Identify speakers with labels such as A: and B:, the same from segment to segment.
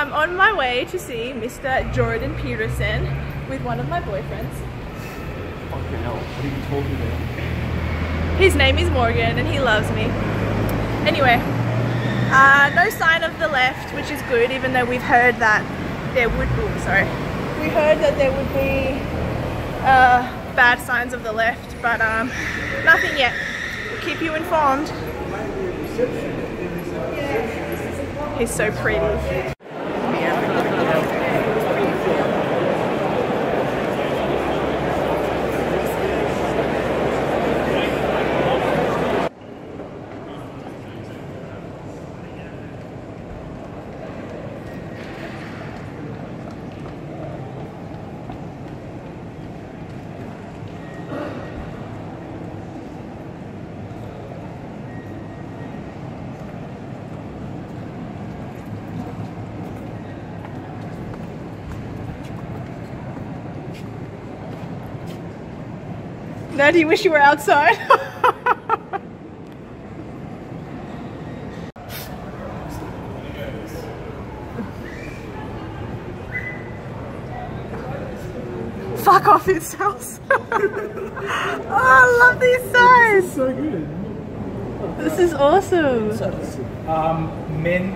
A: I'm on my way to see Mr. Jordan Peterson with one of my boyfriends.
B: Fucking hell, what are you talking about?
A: His name is Morgan and he loves me. Anyway, no sign of the left, which is good, even though we've heard that there would be, we heard that there would be bad signs of the left, but nothing yet. We'll keep you informed. Yeah. He's so pretty. Now do you wish you were outside? Fuck off, it sells. Oh, I love these signs.
B: So good.
A: This is awesome.
C: Men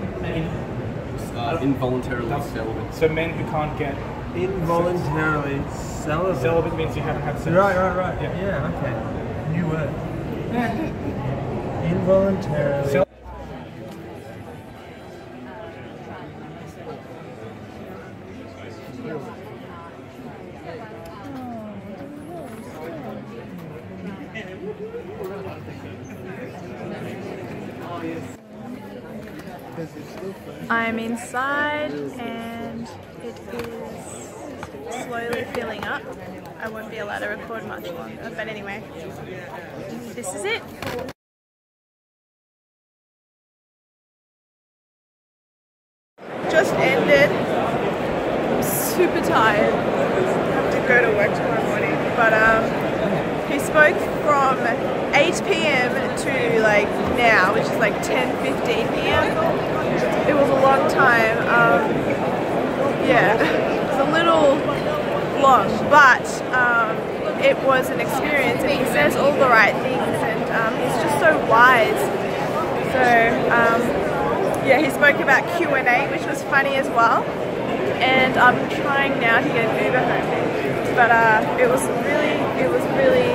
B: Involuntarily celibate.
C: so men who can't get
D: Involuntarily celibate.
C: celibate means you haven't had sex.
D: Right. Yeah, okay. New word. Involuntarily.
A: I'm inside and it is slowly filling up. I won't be allowed to record much longer, but anyway, this is it. Just ended. I'm super tired. I have to go to work tomorrow morning, but he spoke from 8 p.m. to like now, which is like 10:15 p.m. It was a long time. Yeah, it was a little long, but it was an experience, and he says all the right things, and he's just so wise. So yeah, he spoke about Q&A, which was funny as well, and I'm trying now to get an Uber home, but it was really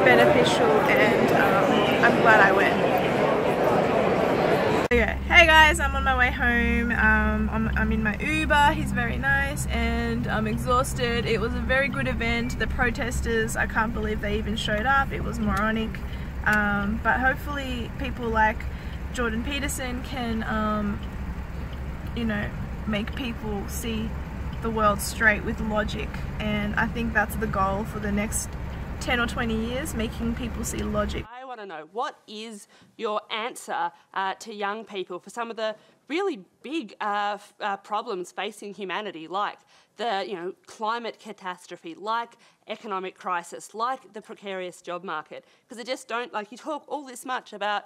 A: beneficial, and I'm glad I went. Okay, hey guys, I'm on my way home. I'm in my Uber. He's very nice, and I'm exhausted. It was a very good event. The protesters, I can't believe they even showed up. It was moronic, but hopefully people like Jordan Peterson can, you know, make people see the world straight with logic, and I think that's the goal for the next 10 or 20 years, making people see logic.
E: I want to know, what is your answer to young people for some of the really big problems facing humanity, like the climate catastrophe, like economic crisis, like the precarious job market? Because they just don't, like, you talk all this much about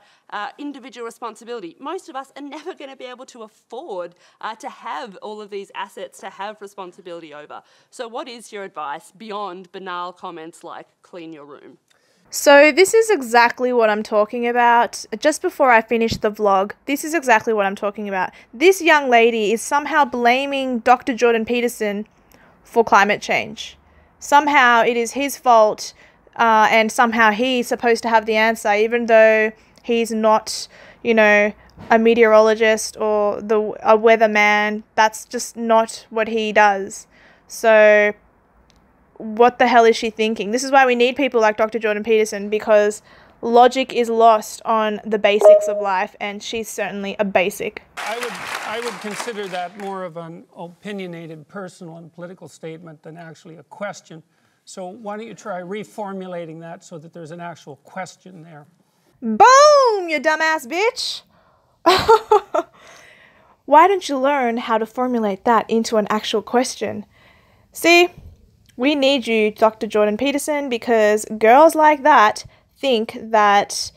E: individual responsibility. Most of us are never going to be able to afford to have all of these assets to have responsibility over. So what is your advice beyond banal comments like clean your room?
A: So this is exactly what I'm talking about. Just before I finish the vlog, this is exactly what I'm talking about. This young lady is somehow blaming Dr. Jordan Peterson for climate change. Somehow it is his fault, and somehow he's supposed to have the answer, even though he's not, you know, a meteorologist or a weatherman. That's just not what he does. So what the hell is she thinking? This is why we need people like Dr. Jordan Peterson, because logic is lost on the basics of life, and she's certainly a basic.
F: I would consider that more of an opinionated personal and political statement than actually a question. So why don't you try reformulating that so that there's an actual question there?
A: Boom, you dumbass bitch! Why don't you learn how to formulate that into an actual question? See? We need you, Dr. Jordan Peterson, because girls like that think that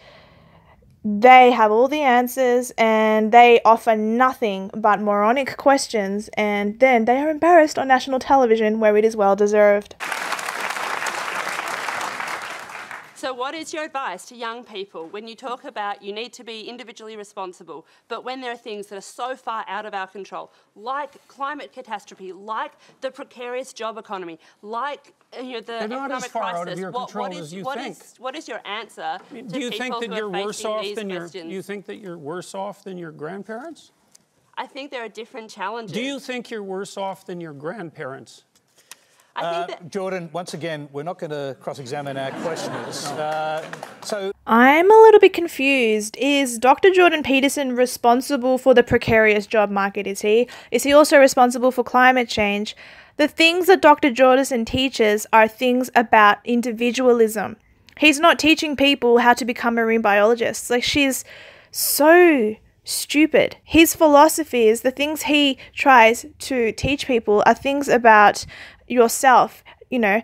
A: they have all the answers and they offer nothing but moronic questions, and then they are embarrassed on national television where it is well deserved.
E: So what is your advice to young people when you talk about you need to be individually responsible, but when there are things that are so far out of our control, like climate catastrophe, like the precarious job economy, like the economic crisis?
F: Out of your control as you think.
E: What is your answer
F: Do you think that you're worse off than
E: questions?
F: you think that you're worse off than your grandparents?
E: I think there are different challenges.
F: Do you think you're worse off than your grandparents?
E: I think that
B: Jordan, once again, we're not going to cross-examine our questioners.
A: I'm a little bit confused. Is Dr. Jordan Peterson responsible for the precarious job market, is he? Is he also responsible for climate change? The things that Dr. Jordan teaches are things about individualism. He's not teaching people how to become marine biologists. Like, she's so stupid. His philosophies, the things he tries to teach people are things about yourself,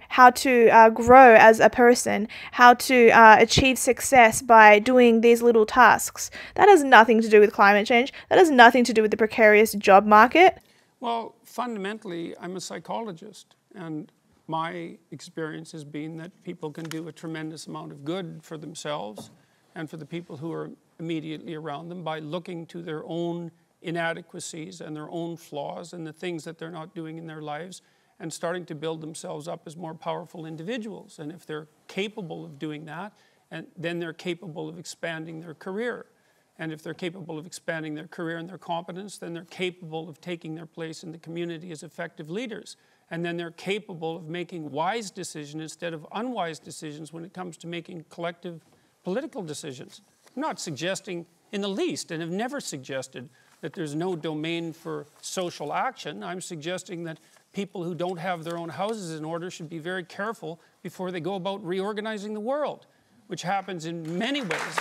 A: how to grow as a person, how to achieve success by doing these little tasks. That has nothing to do with climate change. That has nothing to do with the precarious job market.
F: Well, fundamentally, I'm a psychologist, and my experience has been that people can do a tremendous amount of good for themselves and for the people who are immediately around them by looking to their own inadequacies and their own flaws and the things that they're not doing in their lives, and starting to build themselves up as more powerful individuals. And if they're capable of doing that, and then they're capable of expanding their career. And if they're capable of expanding their career and their competence, then they're capable of taking their place in the community as effective leaders. And then they're capable of making wise decisions instead of unwise decisions when it comes to making collective political decisions. I'm not suggesting in the least, and have never suggested, that there's no domain for social action. I'm suggesting that people who don't have their own houses in order should be very careful before they go about reorganizing the world, which happens in many ways.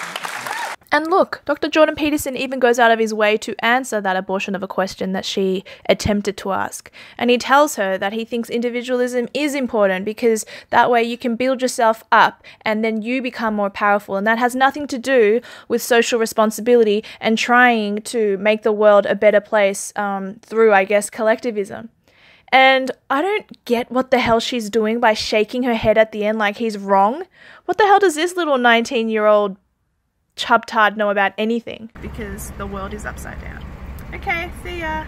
A: And look, Dr. Jordan Peterson even goes out of his way to answer that abortion of a question that she attempted to ask. And he tells her that he thinks individualism is important because that way you can build yourself up and then you become more powerful. And that has nothing to do with social responsibility and trying to make the world a better place through, I guess, collectivism. And I don't get what the hell she's doing by shaking her head at the end like he's wrong. What the hell does this little 19-year-old chubtard know about anything? Because the world is upside down. Okay, see ya.